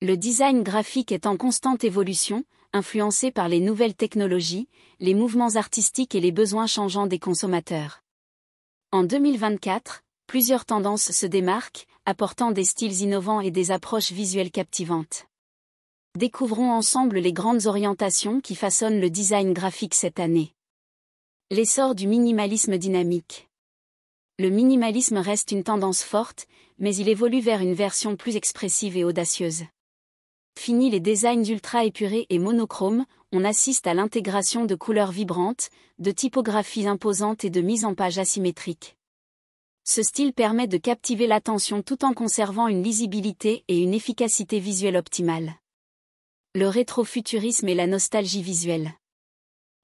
Le design graphique est en constante évolution, influencé par les nouvelles technologies, les mouvements artistiques et les besoins changeants des consommateurs. En 2024, plusieurs tendances se démarquent, apportant des styles innovants et des approches visuelles captivantes. Découvrons ensemble les grandes orientations qui façonnent le design graphique cette année. L'essor du minimalisme dynamique. Le minimalisme reste une tendance forte, mais il évolue vers une version plus expressive et audacieuse. Fini les designs ultra épurés et monochromes, on assiste à l'intégration de couleurs vibrantes, de typographies imposantes et de mise en page asymétrique. Ce style permet de captiver l'attention tout en conservant une lisibilité et une efficacité visuelle optimale. Le rétrofuturisme et la nostalgie visuelle.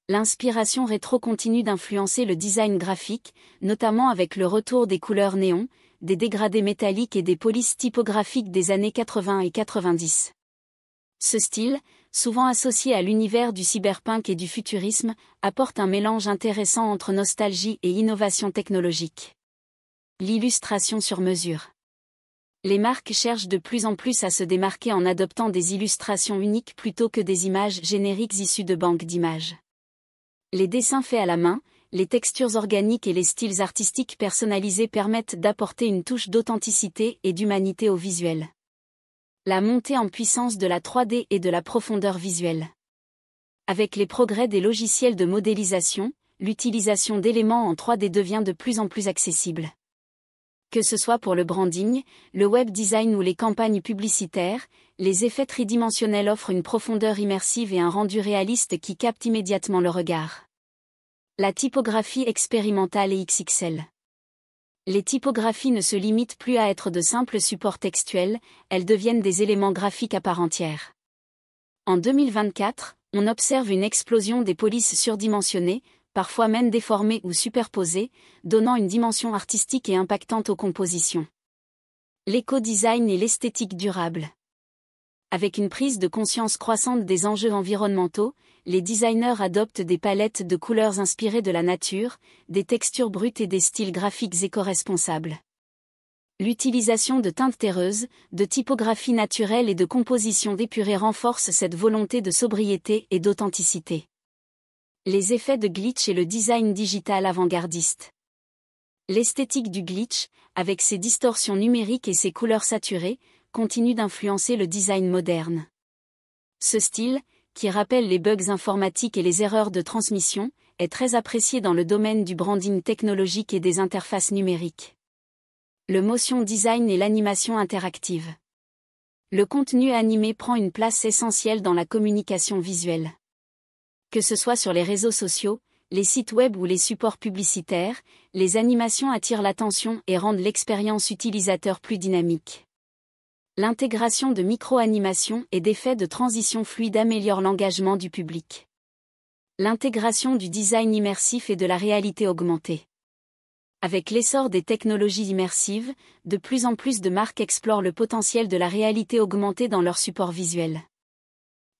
L'inspiration rétro continue d'influencer le design graphique, notamment avec le retour des couleurs néon, des dégradés métalliques et des polices typographiques des années 80 et 90. Ce style, souvent associé à l'univers du cyberpunk et du futurisme, apporte un mélange intéressant entre nostalgie et innovation technologique. L'illustration sur mesure. Les marques cherchent de plus en plus à se démarquer en adoptant des illustrations uniques plutôt que des images génériques issues de banques d'images. Les dessins faits à la main, les textures organiques et les styles artistiques personnalisés permettent d'apporter une touche d'authenticité et d'humanité au visuel. La montée en puissance de la 3D et de la profondeur visuelle. Avec les progrès des logiciels de modélisation, l'utilisation d'éléments en 3D devient de plus en plus accessible. Que ce soit pour le branding, le web design ou les campagnes publicitaires, les effets tridimensionnels offrent une profondeur immersive et un rendu réaliste qui capte immédiatement le regard. La typographie expérimentale et XXL. Les typographies ne se limitent plus à être de simples supports textuels, elles deviennent des éléments graphiques à part entière. En 2024, on observe une explosion des polices surdimensionnées, parfois même déformées ou superposées, donnant une dimension artistique et impactante aux compositions. L'éco-design et l'esthétique durable. Avec une prise de conscience croissante des enjeux environnementaux, les designers adoptent des palettes de couleurs inspirées de la nature, des textures brutes et des styles graphiques éco-responsables. L'utilisation de teintes terreuses, de typographie naturelle et de compositions épurées renforce cette volonté de sobriété et d'authenticité. Les effets de glitch et le design digital avant-gardiste. L'esthétique du glitch, avec ses distorsions numériques et ses couleurs saturées, continue d'influencer le design moderne. Ce style, qui rappelle les bugs informatiques et les erreurs de transmission, est très apprécié dans le domaine du branding technologique et des interfaces numériques. Le motion design et l'animation interactive. Le contenu animé prend une place essentielle dans la communication visuelle. Que ce soit sur les réseaux sociaux, les sites web ou les supports publicitaires, les animations attirent l'attention et rendent l'expérience utilisateur plus dynamique. L'intégration de micro-animations et d'effets de transition fluide améliore l'engagement du public. L'intégration du design immersif et de la réalité augmentée. Avec l'essor des technologies immersives, de plus en plus de marques explorent le potentiel de la réalité augmentée dans leurs supports visuels.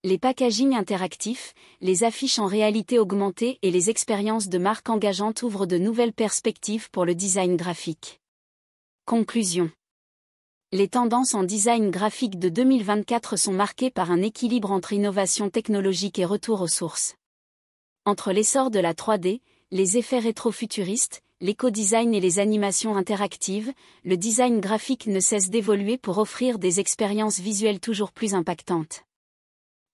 Les packagings interactifs, les affiches en réalité augmentée et les expériences de marque engageantes ouvrent de nouvelles perspectives pour le design graphique. Conclusion. Les tendances en design graphique de 2024 sont marquées par un équilibre entre innovation technologique et retour aux sources. Entre l'essor de la 3D, les effets rétrofuturistes, l'éco-design et les animations interactives, le design graphique ne cesse d'évoluer pour offrir des expériences visuelles toujours plus impactantes.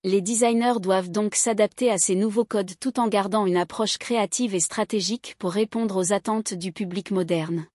Les designers doivent donc s'adapter à ces nouveaux codes tout en gardant une approche créative et stratégique pour répondre aux attentes du public moderne.